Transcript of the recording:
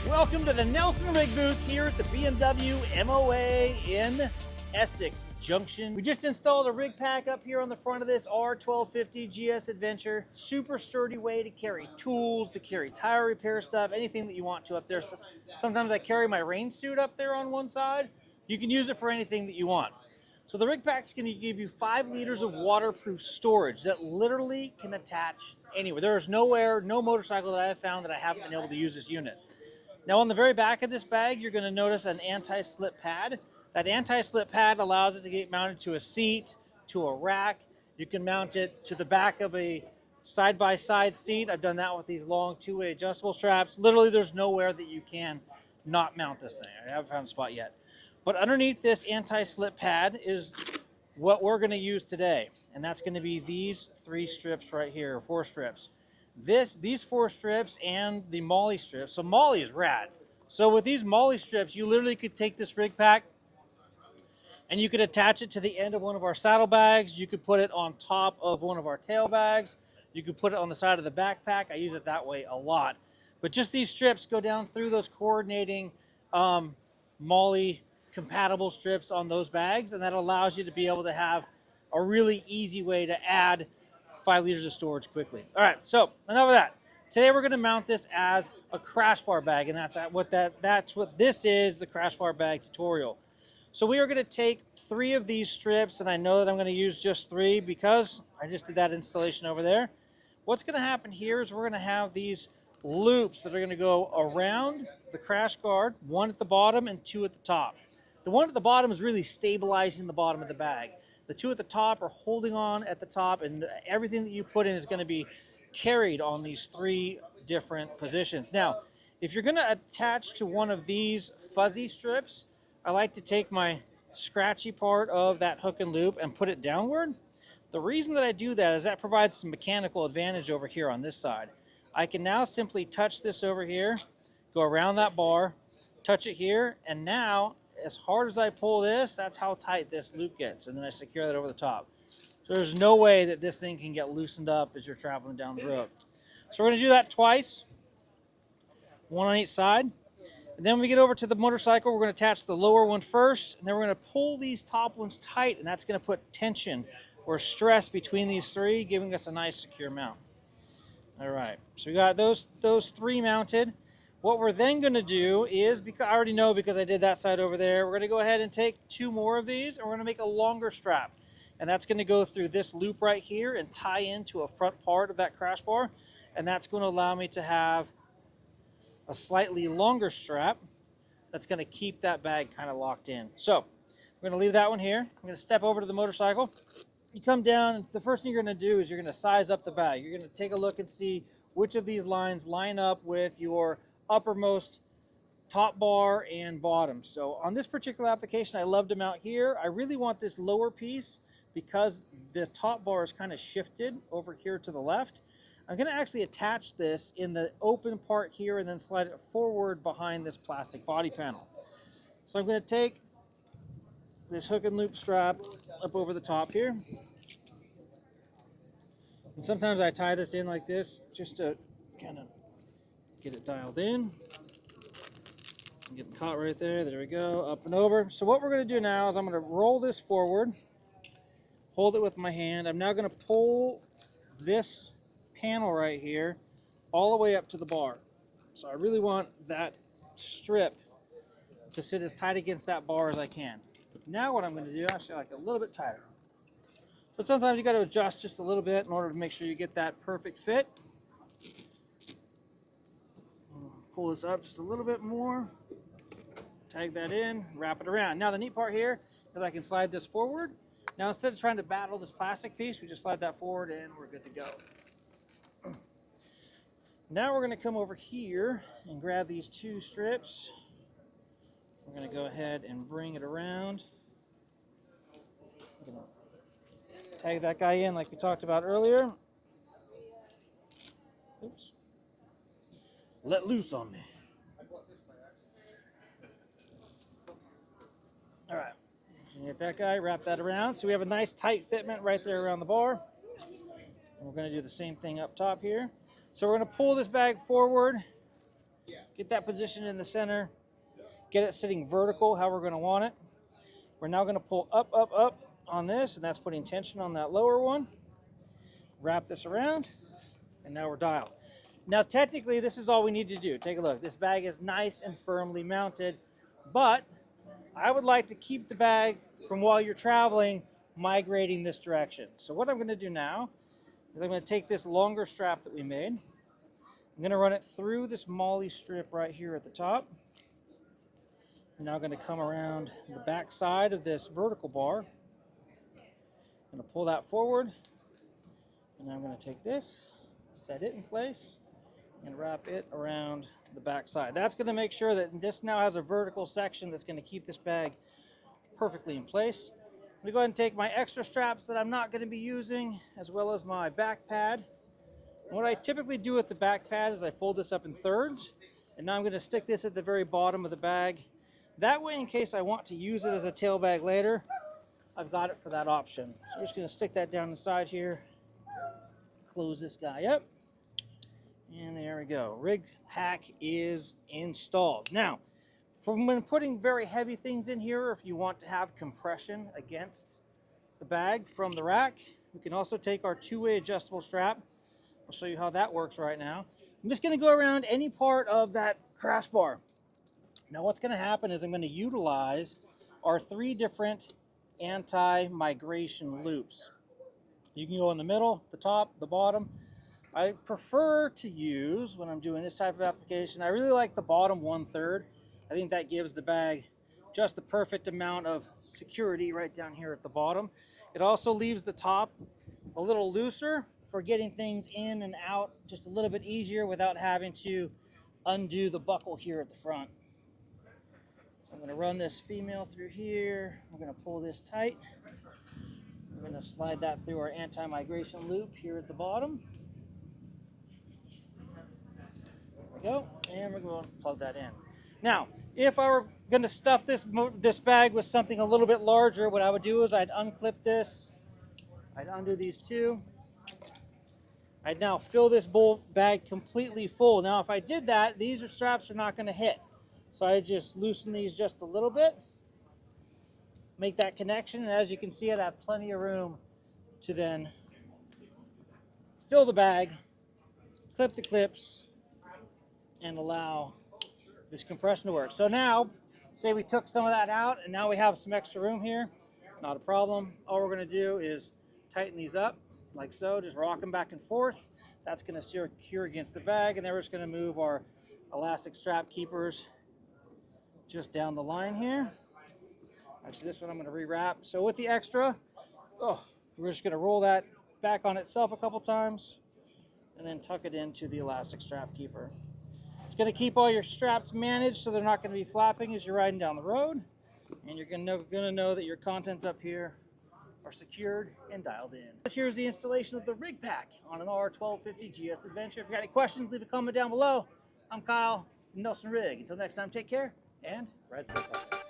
Welcome to the Nelson-Rigg booth here at the BMW MOA in Essex Junction. We just installed a RiggPak up here on the front of this R1250GS Adventure. Super sturdy way to carry tools, to carry tire repair stuff, anything that you want to up there. Sometimes I carry my rain suit up there on one side. You can use it for anything that you want. So the RiggPak's going to give you 5 liters of waterproof storage that literally can attach anywhere. There is nowhere, no motorcycle that I have found that I haven't been able to use this unit. Now on the very back of this bag, you're going to notice an anti-slip pad. That anti-slip pad allows it to get mounted to a seat, to a rack. You can mount it to the back of a side-by-side seat. I've done that with these long two-way adjustable straps. Literally, there's nowhere that you can not mount this thing. I haven't found a spot yet. But underneath this anti-slip pad is what we're going to use today. And that's going to be these 3 strips right here, 4 strips. These 4 strips and the MOLLE strips. So MOLLE is rad. So with these MOLLE strips, you literally could take this RiggPak and you could attach it to the end of one of our saddlebags. You could put it on top of one of our tail bags. You could put it on the side of the backpack. I use it that way a lot. But just these strips go down through those coordinating MOLLE compatible strips on those bags, and that allows you to be able to have a really easy way to add 5 liters of storage quickly. All right, so enough of that. Today we're going to mount this as a crash bar bag, and that's what this is, the crash bar bag tutorial. So we are going to take 3 of these strips, and I know that I'm going to use just 3 because I just did that installation over there. What's going to happen here is we're going to have these loops that are going to go around the crash guard, 1 at the bottom and 2 at the top. The 1 at the bottom is really stabilizing the bottom of the bag. The 2 at the top are holding on at the top, and everything that you put in is going to be carried on these 3 different positions. Now, if you're going to attach to one of these fuzzy strips, I like to take my scratchy part of that hook and loop and put it downward. The reason that I do that is that provides some mechanical advantage over here on this side. I can now simply touch this over here, go around that bar, touch it here, and now as hard as I pull this, that's how tight this loop gets, and then I secure that over the top. So there's no way that this thing can get loosened up as you're traveling down the road. So we're going to do that twice, 1 on each side. And then when we get over to the motorcycle, we're going to attach the lower one first, and then we're going to pull these top ones tight, and that's going to put tension or stress between these 3, giving us a nice secure mount. All right, so we got those 3 mounted. What we're then going to do is, because I already know because I did that side over there, we're going to go ahead and take 2 more of these, and we're going to make a longer strap. And that's going to go through this loop right here and tie into a front part of that crash bar. And that's going to allow me to have a slightly longer strap that's going to keep that bag kind of locked in. So we're going to leave that one here. I'm going to step over to the motorcycle. You come down, and the first thing you're going to do is you're going to size up the bag. You're going to take a look and see which of these lines line up with your uppermost top bar and bottom. So on this particular application, I love to mount here. I really want this lower piece because the top bar is kind of shifted over here to the left. I'm going to actually attach this in the open part here and then slide it forward behind this plastic body panel. So I'm going to take this hook and loop strap up over the top here. And sometimes I tie this in like this just to kind of get it dialed in. Get it caught right there. There we go. Up and over. So what we're going to do now is I'm going to roll this forward, hold it with my hand. I'm now going to pull this panel right here all the way up to the bar. So I really want that strip to sit as tight against that bar as I can. Now what I'm going to do, actually like a little bit tighter. But sometimes you got to adjust just a little bit in order to make sure you get that perfect fit. Pull this up just a little bit more, tag that in, wrap it around. Now the neat part here is I can slide this forward. Now instead of trying to battle this plastic piece, we just slide that forward and we're good to go. Now we're going to come over here and grab these 2 strips. We're going to go ahead and bring it around. I'm going to tag that guy in like we talked about earlier. Oops. Let loose on me. All right, get that guy, wrap that around. So we have a nice tight fitment right there around the bar. And we're going to do the same thing up top here. So we're going to pull this bag forward Get that position in the center. Get it sitting vertical, how we're going to want it. We're now going to pull up, up, up on this, and that's putting tension on that lower one. Wrap this around, and now we're dialed. Now, technically, this is all we need to do. Take a look. This bag is nice and firmly mounted, but I would like to keep the bag from, while you're traveling, migrating this direction. So what I'm going to do now is I'm going to take this longer strap that we made. I'm going to run it through this MOLLE strip right here at the top. I'm now going to come around the back side of this vertical bar. I'm going to pull that forward, and I'm going to take this, set it in place, and wrap it around the back side. That's going to make sure that this now has a vertical section that's going to keep this bag perfectly in place. I'm going to go ahead and take my extra straps that I'm not going to be using, as well as my back pad. And what I typically do with the back pad is I fold this up in thirds, and now I'm going to stick this at the very bottom of the bag. That way, in case I want to use it as a tail bag later, I've got it for that option. So I'm just going to stick that down inside here, close this guy up, and there we go. RiggPak is installed. Now, from when putting very heavy things in here, if you want to have compression against the bag from the rack, we can also take our two-way adjustable strap. I'll show you how that works right now. I'm just going to go around any part of that crash bar. Now what's going to happen is I'm going to utilize our 3 different anti-migration loops. You can go in the middle, the top, the bottom. I prefer to use, when I'm doing this type of application, I really like the bottom 1/3. I think that gives the bag just the perfect amount of security right down here at the bottom. It also leaves the top a little looser for getting things in and out just a little bit easier without having to undo the buckle here at the front. So I'm going to run this female through here. I'm going to pull this tight. I'm going to slide that through our anti-migration loop here at the bottom. There we go. And we're going to plug that in. Now, if I were going to stuff this bag with something a little bit larger, what I would do is I'd unclip this. I'd undo these 2. I'd now fill this bag completely full. Now, if I did that, these straps are not going to hit. So I just loosen these just a little bit, make that connection, and as you can see, I have plenty of room to then fill the bag, clip the clips, and allow this compression to work. So now, say we took some of that out, and now we have some extra room here. Not a problem. All we're going to do is tighten these up, like so, just rock them back and forth. That's going to secure against the bag, and then we're just going to move our elastic strap keepers just down the line here. Actually, this one I'm going to rewrap. So with the extra, we're just going to roll that back on itself a couple times and then tuck it into the elastic strap keeper. It's going to keep all your straps managed so they're not going to be flapping as you're riding down the road, and you're going to know that your contents up here are secured and dialed in. This here is the installation of the RiggPak on an R1250GS Adventure. If you got any questions, leave a comment down below. I'm Kyle from Nelson-Rigg. Until next time, take care and ride safe.